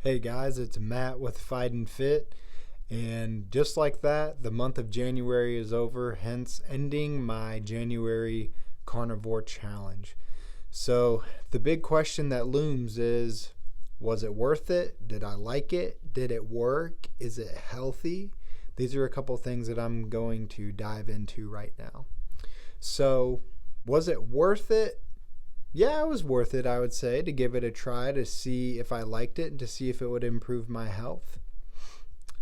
Hey guys, it's Matt with Fight and Fit. And just like that, the month of January is over, hence ending my January carnivore challenge. So, the big question that looms is, was it worth it? Did I like it? Did it work? Is it healthy? These are a couple things that I'm going to dive into right now. So, was it worth it? Yeah, it was worth it, I would say, to give it a try to see if I liked it and to see if it would improve my health.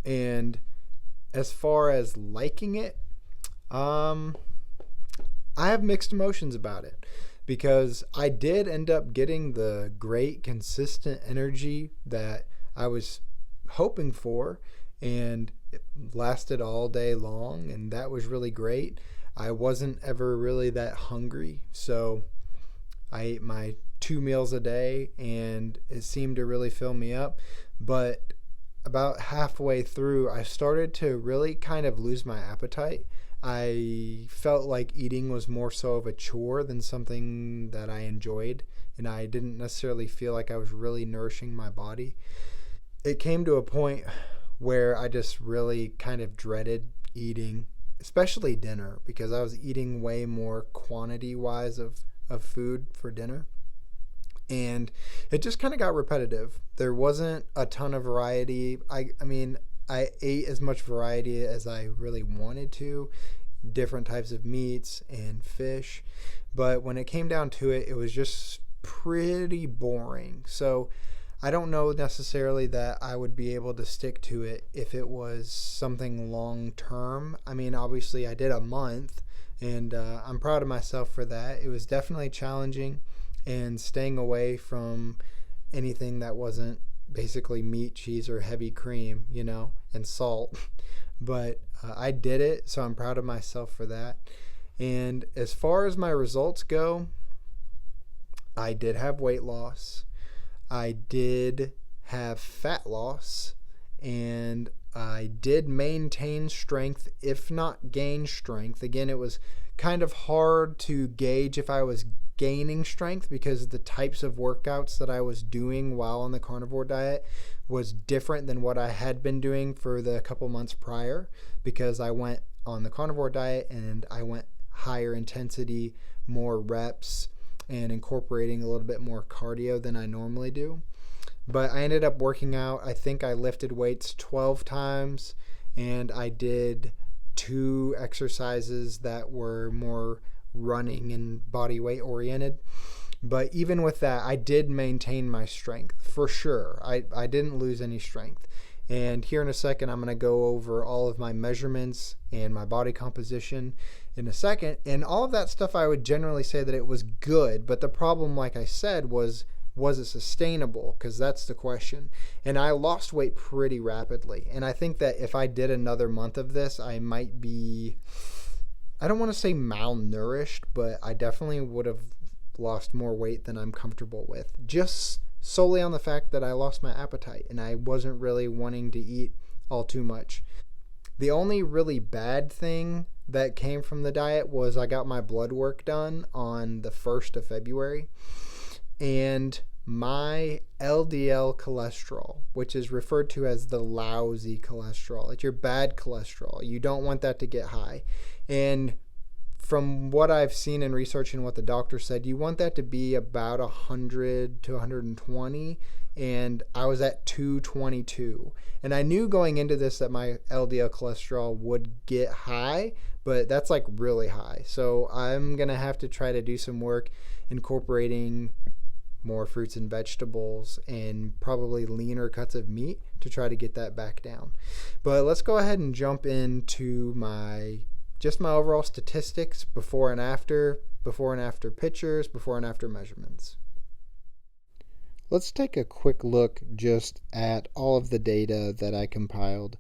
And as far as liking it, um, I have mixed emotions about it because I did end up getting the great, consistent energy that I was hoping for, and it lasted all day long, and that was really great. I wasn't ever really that hungry, so I ate my 2 meals a day and it seemed to really fill me up. But about halfway through, I started to really kind of lose my appetite. I felt like eating was more so of a chore than something that I enjoyed, and I didn't necessarily feel like I was really nourishing my body. It came to a point where I just really kind of dreaded eating, especially dinner, because I was eating way more quantity wise of food for dinner. And it just kind of got repetitive. There wasn't a ton of variety. I mean, I ate as much variety as I really wanted to, different types of meats and fish. But when it came down to it, it was just pretty boring. So I don't know necessarily that I would be able to stick to it if it was something long term. I mean, obviously, I did a month, and I'm proud of myself for that. It was definitely challenging, and staying away from anything that wasn't basically meat, cheese, or heavy cream, and salt. But I did it, so I'm proud of myself for that. And as far as my results go, I did have weight loss. I did have fat loss, and I did maintain strength, if not gain strength. Again, it was kind of hard to gauge if I was gaining strength because the types of workouts that I was doing while on the carnivore diet was different than what I had been doing for the couple months prior, because I went on the carnivore diet and I went higher intensity, more reps, and incorporating a little bit more cardio than I normally do. But I ended up working out. I think I lifted weights 12 times, and I did 2 exercises that were more running and body weight oriented. But even with that, I did maintain my strength for sure. I didn't lose any strength. And here in a second, I'm going to go over all of my measurements and my body composition in a second. And all of that stuff, I would generally say that it was good. But the problem, like I said, was it sustainable? Because that's the question. And I lost weight pretty rapidly. And I think that if I did another month of this, I might be, I don't want to say malnourished, but I definitely would have lost more weight than I'm comfortable with. Just solely on the fact that I lost my appetite and I wasn't really wanting to eat all too much. The only really bad thing that came from the diet was I got my blood work done on the 1st of February, and my LDL cholesterol, which is referred to as the lousy cholesterol, it's your bad cholesterol. You don't want that to get high. And from what I've seen in research and what the doctor said, you want that to be about 100 to 120, and I was at 222. And I knew going into this that my LDL cholesterol would get high, but that's like really high. So I'm going to have to try to do some work incorporating more fruits and vegetables and probably leaner cuts of meat to try to get that back down. But let's go ahead and jump into my overall statistics, before and after pictures, before and after measurements. Let's take a quick look just at all of the data that I compiled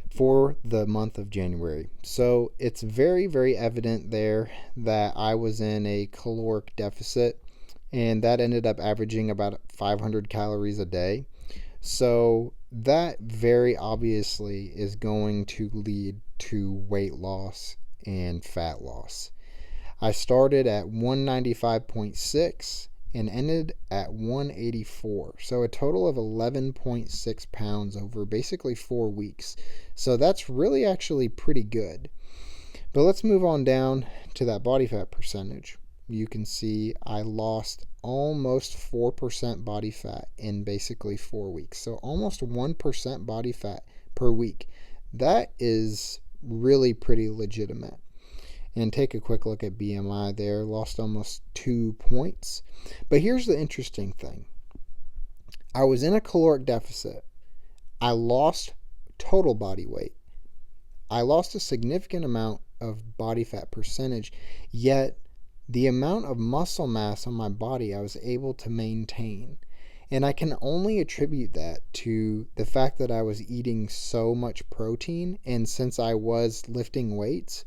for the month of January. So it's very, very evident there that I was in a caloric deficit, and that ended up averaging about 500 calories a day. So that very obviously is going to lead to weight loss and fat loss. I started at 195.6 and ended at 184. So a total of 11.6 pounds over basically 4 weeks. So that's really actually pretty good. But let's move on down to that body fat percentage. You can see I lost almost 4% body fat in basically 4 weeks. So almost 1% body fat per week. That is really pretty legitimate. And take a quick look at BMI there. Lost almost 2 points. But here's the interesting thing. I was in a caloric deficit. I lost total body weight. I lost a significant amount of body fat percentage, yet the amount of muscle mass on my body I was able to maintain. And I can only attribute that to the fact that I was eating so much protein, and since I was lifting weights,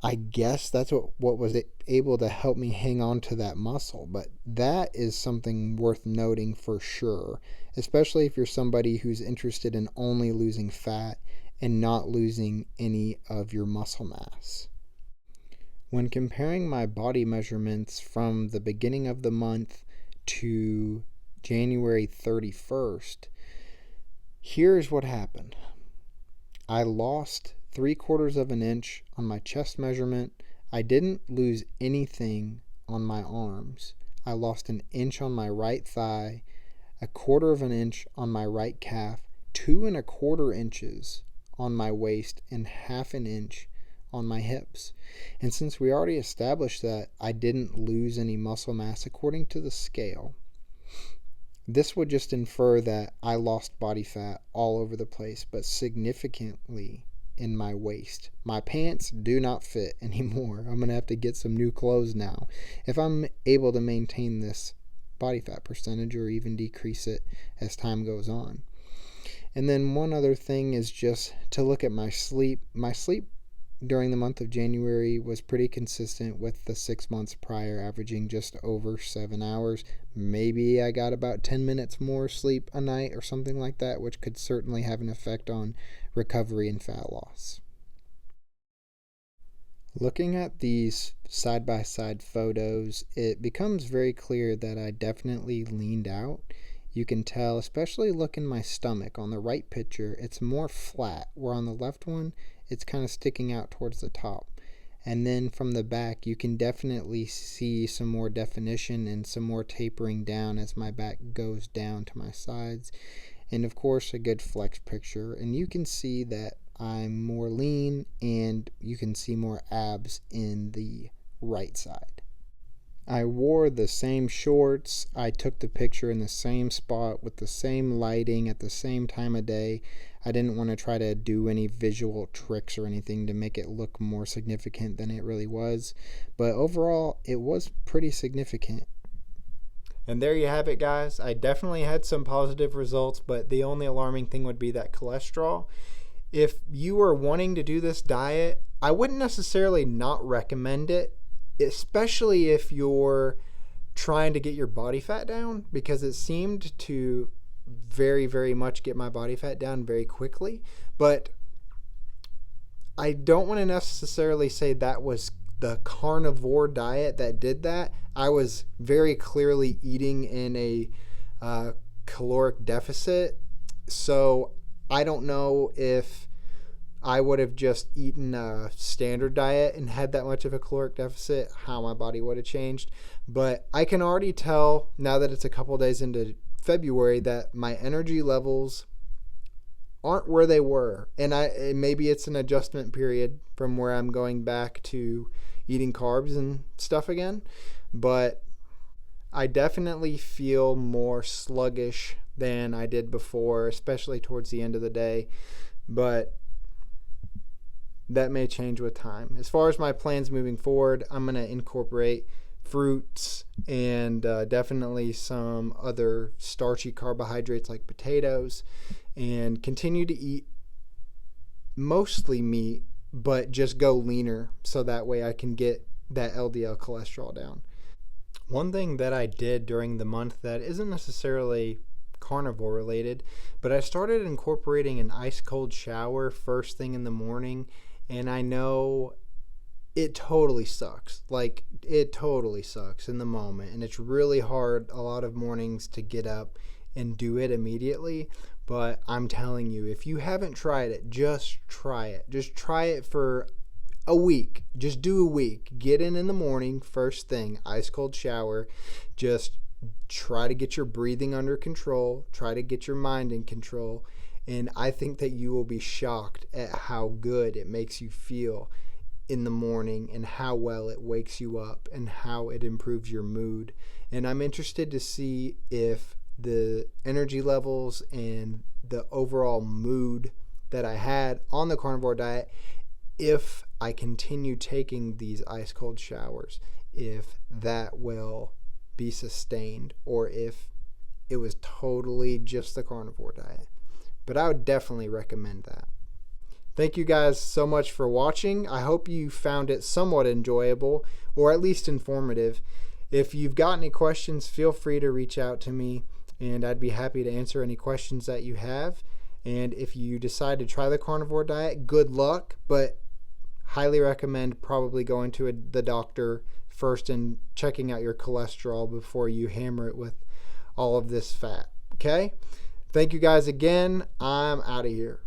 I guess that's what was able to help me hang on to that muscle. But that is something worth noting for sure, especially if you're somebody who's interested in only losing fat and not losing any of your muscle mass. When comparing my body measurements from the beginning of the month to January 31st, here's what happened. I lost 3/4 of an inch on my chest measurement. I didn't lose anything on my arms. I lost an inch on my right thigh, 1/4 of an inch on my right calf, 2 1/4 inches on my waist, and 1/2 an inch on my hips. And since we already established that I didn't lose any muscle mass according to the scale, this would just infer that I lost body fat all over the place, but significantly in my waist. My pants do not fit anymore. I'm going to have to get some new clothes now if I'm able to maintain this body fat percentage or even decrease it as time goes on. And then one other thing is just to look at my sleep. My sleep during the month of January was pretty consistent with the 6 months prior, averaging just over 7 hours. Maybe I got about 10 minutes more sleep a night or something like that, which could certainly have an effect on recovery and fat loss. Looking at these side-by-side photos, it becomes very clear that I definitely leaned out. You can tell, especially look in my stomach. On the right picture, it's more flat, where on the left one, it's kind of sticking out towards the top. And then from the back, you can definitely see some more definition and some more tapering down as my back goes down to my sides. And of course, a good flex picture. And you can see that I'm more lean, and you can see more abs in the right side. I wore the same shorts. I took the picture in the same spot with the same lighting at the same time of day. I didn't want to try to do any visual tricks or anything to make it look more significant than it really was. But overall, it was pretty significant. And there you have it, guys. I definitely had some positive results, but the only alarming thing would be that cholesterol. If you are wanting to do this diet, I wouldn't necessarily not recommend it, especially if you're trying to get your body fat down, because it seemed to very, very much get my body fat down very quickly. But I don't want to necessarily say that was the carnivore diet that did that. I was very clearly eating in a caloric deficit. So I don't know if I would have just eaten a standard diet and had that much of a caloric deficit, how my body would have changed. But I can already tell now that it's a couple days into February that my energy levels aren't where they were. And maybe it's an adjustment period from where I'm going back to eating carbs and stuff again. But I definitely feel more sluggish than I did before, especially towards the end of the day. But that may change with time. As far as my plans moving forward, I'm going to incorporate fruits and definitely some other starchy carbohydrates like potatoes, and continue to eat mostly meat, but just go leaner so that way I can get that LDL cholesterol down. One thing that I did during the month that isn't necessarily carnivore related, but I started incorporating an ice cold shower first thing in the morning. And I know it totally sucks. Like, it totally sucks in the moment. And it's really hard a lot of mornings to get up and do it immediately. But I'm telling you, if you haven't tried it, just try it. Just try it for a week. Just do a week. Get in the morning, first thing, ice cold shower. Just try to get your breathing under control. Try to get your mind in control. And I think that you will be shocked at how good it makes you feel in the morning and how well it wakes you up and how it improves your mood. And I'm interested to see if the energy levels and the overall mood that I had on the carnivore diet, if I continue taking these ice cold showers, if that will be sustained or if it was totally just the carnivore diet. But I would definitely recommend that. Thank you guys so much for watching. I hope you found it somewhat enjoyable or at least informative. If you've got any questions, feel free to reach out to me and I'd be happy to answer any questions that you have. And if you decide to try the carnivore diet, good luck, but highly recommend probably going to the doctor first and checking out your cholesterol before you hammer it with all of this fat. Okay? Thank you guys again. I'm out of here.